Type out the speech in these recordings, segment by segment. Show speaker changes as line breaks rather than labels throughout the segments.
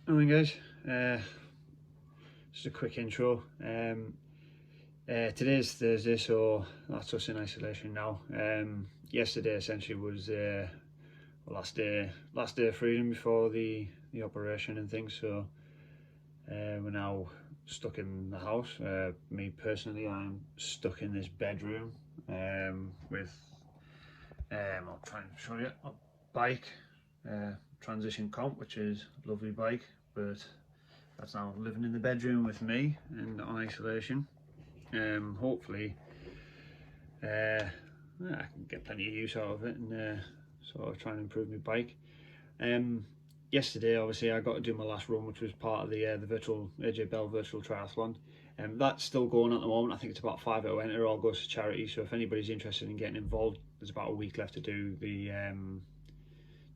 Morning guys, just a quick intro. Today's Thursday, so that's us in isolation now. Yesterday essentially was last day of freedom before the operation and things, so we're now stuck in the house. Me personally, I'm stuck in this bedroom with I'll try and show you a bike, Transition Comp, which is a lovely bike, but that's now living in the bedroom with me and on isolation. Hopefully I can get plenty of use out of it and sort of try and improve my bike. Yesterday obviously I got to do my last run, which was part of the virtual AJ Bell virtual triathlon. That's still going at the moment. I think it's about 5 out of it all goes to charity, so if anybody's interested in getting involved, there's about a week left to do the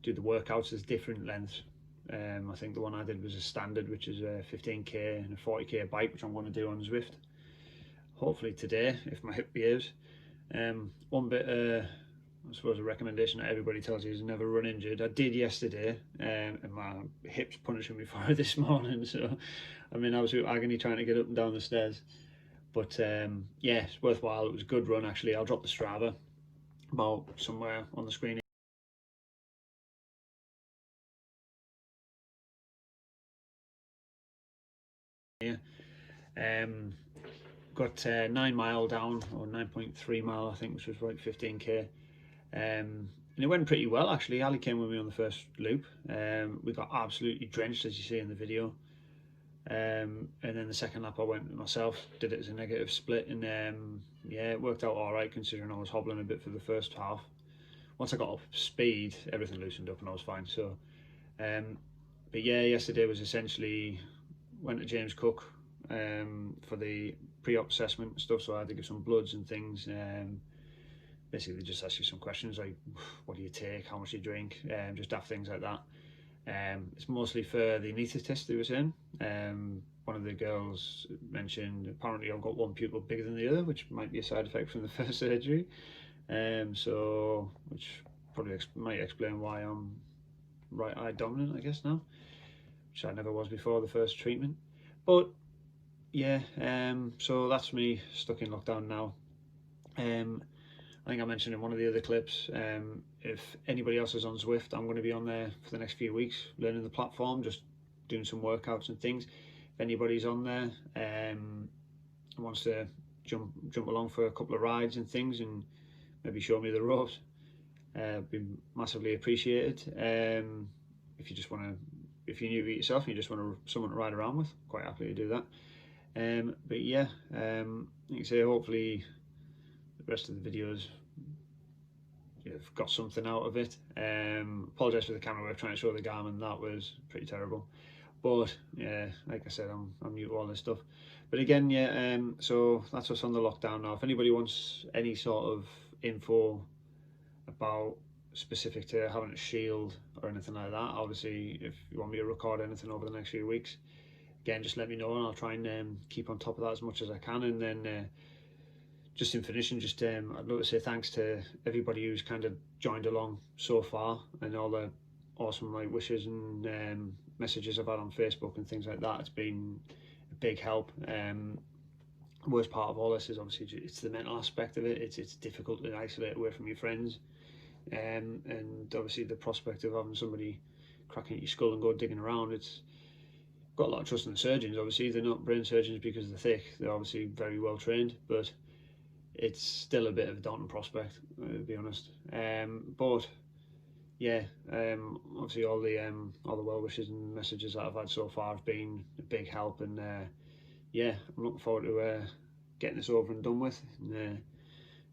workouts. There's different lengths. I think the one I did was a standard, which is a 15k and a 40k bike, which I'm going to do on Zwift hopefully today if my hip behaves. One bit I suppose a recommendation that everybody tells you is never run injured. I did yesterday, and my hip's punishing me for it this morning, so I'm in absolute agony trying to get up and down the stairs. But yeah, it's worthwhile. It was a good run actually. I'll drop the Strava about somewhere on the screen here. Got 9 mile down, or 9.3 mile I think, which was like 15k. And it went pretty well actually. Ali came with me on the first loop. We got absolutely drenched, as you see in the video. And then the second lap I went myself, did it as a negative split, and yeah, it worked out all right considering I was hobbling a bit for the first half. Once I got up speed, everything loosened up and I was fine. So but yeah, yesterday was essentially went to James Cook for the pre-op assessment and stuff, so I had to give some bloods and things. Basically they just ask you some questions like what do you take, how much do you drink, just daft things like that. It's mostly for the anaesthetist they were saying. One of the girls mentioned apparently I've got one pupil bigger than the other, which might be a side effect from the first surgery. So which probably might explain why I'm right eye dominant, I guess, now, which I never was before the first treatment. But yeah, so that's me stuck in lockdown now. I think I mentioned in one of the other clips, if anybody else is on Zwift, I'm going to be on there for the next few weeks, learning the platform, just doing some workouts and things. If anybody's on there and wants to jump along for a couple of rides and things and maybe show me the ropes, be massively appreciated. If you just want to, if you're new to it yourself and you just want someone to ride around with, quite happy to do that. But yeah, like I say, hopefully the rest of the videos you've got something out of it. Apologise for the camera work, trying to show the Garmin, that was pretty terrible. But yeah, like I said, I'm new to all this stuff. But again, yeah, so that's us on the lockdown now. If anybody wants any sort of info about specific to having a shield or anything like that, obviously if you want me to record anything over the next few weeks, again just let me know and I'll try and keep on top of that as much as I can. And then just in finishing, just I'd love to say thanks to everybody who's kind of joined along so far and all the awesome wishes and messages I've had on Facebook and things like that. It's been a big help. The worst part of all this is obviously it's the mental aspect of it. It's difficult to isolate away from your friends, and obviously the prospect of having somebody cracking at your skull and go digging around. It's got a lot of trust in the surgeons. Obviously they're not brain surgeons because they're thick, they're obviously very well trained, but it's still a bit of a daunting prospect, to be honest. But yeah, obviously all the well wishes and messages that I've had so far have been a big help, and yeah, I'm looking forward to getting this over and done with, and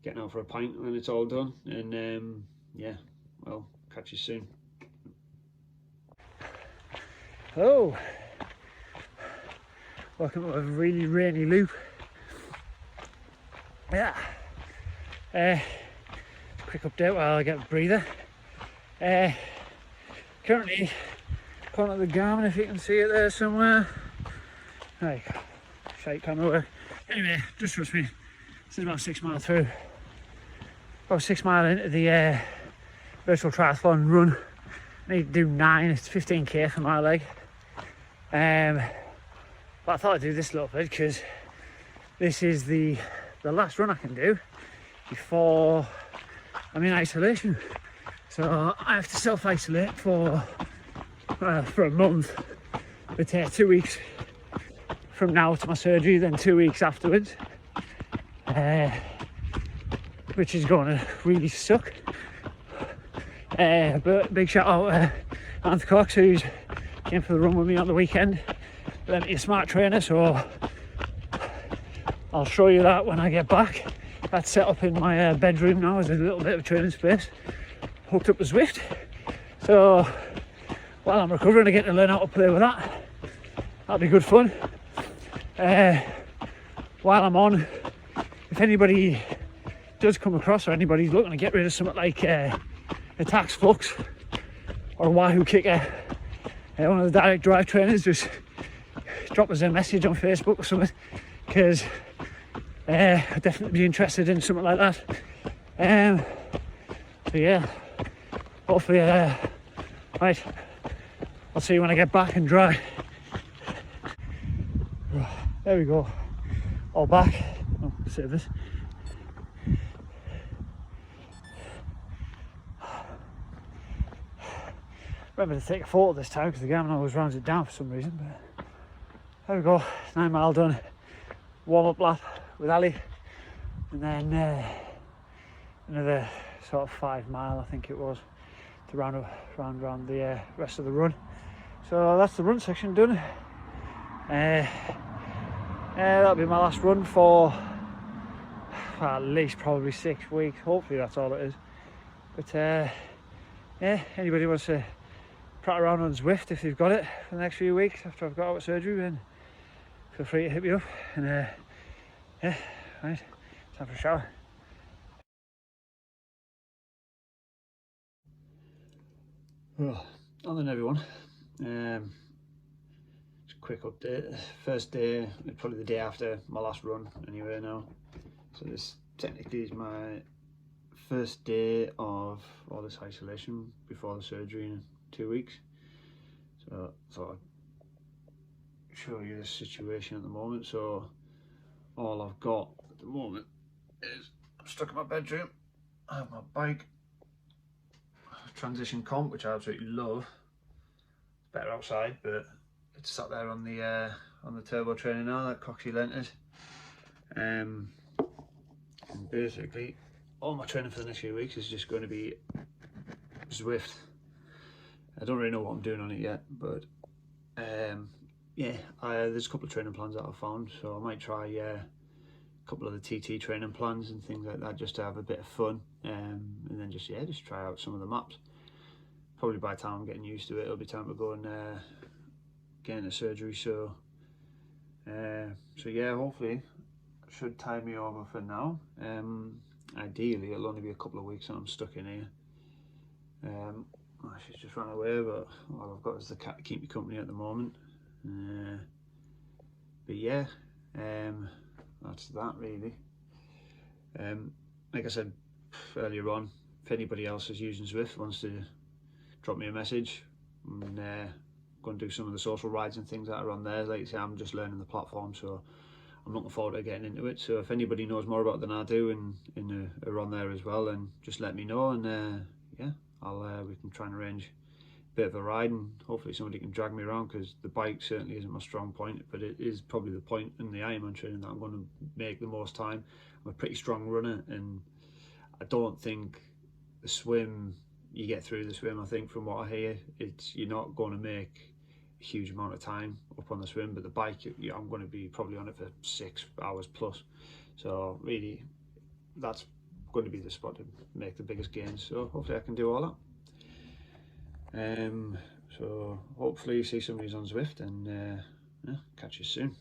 getting out for a pint when it's all done. And yeah, well, catch you soon. Hello, welcome to a really rainy loop. Yeah, quick update while I get a breather. Currently calling up the Garmin, if you can see it there somewhere. Right, shite camera work. Anyway, just trust me, this is about 6 miles through. About 6 miles into the virtual triathlon run. I need to do 9, it's 15k for my leg.
But I thought I'd do this a little bit because this is the last run I can do before I'm in isolation. So I have to self-isolate for a month. It takes 2 weeks from now to my surgery, then 2 weeks afterwards, which is going to really suck. But big shout out to Anth Cox, who's came for the run with me on the weekend. Lent me a smart trainer, so I'll show you that when I get back. That's set up in my bedroom now as a little bit of training space, hooked up to Zwift. So while I'm recovering, I get to learn how to play with that. That'll be good fun. While I'm on, if anybody does come across, or anybody's looking to get rid of something like Attax Flux or Wahoo Kicker, one of the direct drive trainers, just drop us a message on Facebook or something, because I'd definitely be interested in something like that. So yeah, hopefully, right, I'll see you when I get back and dry. There we go, all back. Oh, save this. Remember to take a photo this time because the camera always rounds it down for some reason. But there we go, 9 mile done. Warm up lap with Ali, and then another sort of 5 mile, I think it was, to round the rest of the run. So that's the run section done. That'll be my last run for at least probably 6 weeks. Hopefully that's all it is. But yeah, anybody wants to prat around on Zwift, if they've got it for the next few weeks after I've got out of surgery, then feel free to hit me up. And yeah, right, time for a shower.
Well, on then everyone, just a quick update. First day, probably the day after my last run anyway now. So this technically is my first day of all this isolation before the surgery in 2 weeks. So I thought I'd show you the situation at the moment. So all I've got at the moment is I'm stuck in my bedroom. I have my bike, transition comp, which I absolutely love. It's better outside, but it's sat there on the turbo trainer now that Coxie lent us. And basically all my training for the next few weeks is just going to be Zwift. I don't really know what I'm doing on it yet, but yeah, there's a couple of training plans that I've found, so I might try a couple of the TT training plans and things like that, just to have a bit of fun, and then just try out some of the maps. Probably by the time I'm getting used to it, it'll be time to go and get into surgery. So yeah, hopefully it should tie me over for now. Ideally it'll only be a couple of weeks and I'm stuck in here. She's just run away, but all I've got is the cat to keep me company at the moment. But yeah, that's that really. Like I said earlier on, if anybody else is using Zwift wants to drop me a message, and go and do some of the social rides and things that are on there. Like I say, I'm just learning the platform, so I'm looking forward to getting into it. So if anybody knows more about it than I do and are on there as well, then just let me know, and yeah, we can try and arrange a bit of a ride, and hopefully somebody can drag me around, because the bike certainly isn't my strong point, but it is probably the point in the Ironman training that I'm going to make the most time. I'm a pretty strong runner, and I don't think the swim, you get through the swim, I think from what I hear, you're not going to make a huge amount of time up on the swim, but the bike, I'm going to be probably on it for 6 hours plus. So really, that's going to be the spot to make the biggest gains. So hopefully I can do all that. So hopefully you see somebody's on Zwift, and yeah, catch you soon.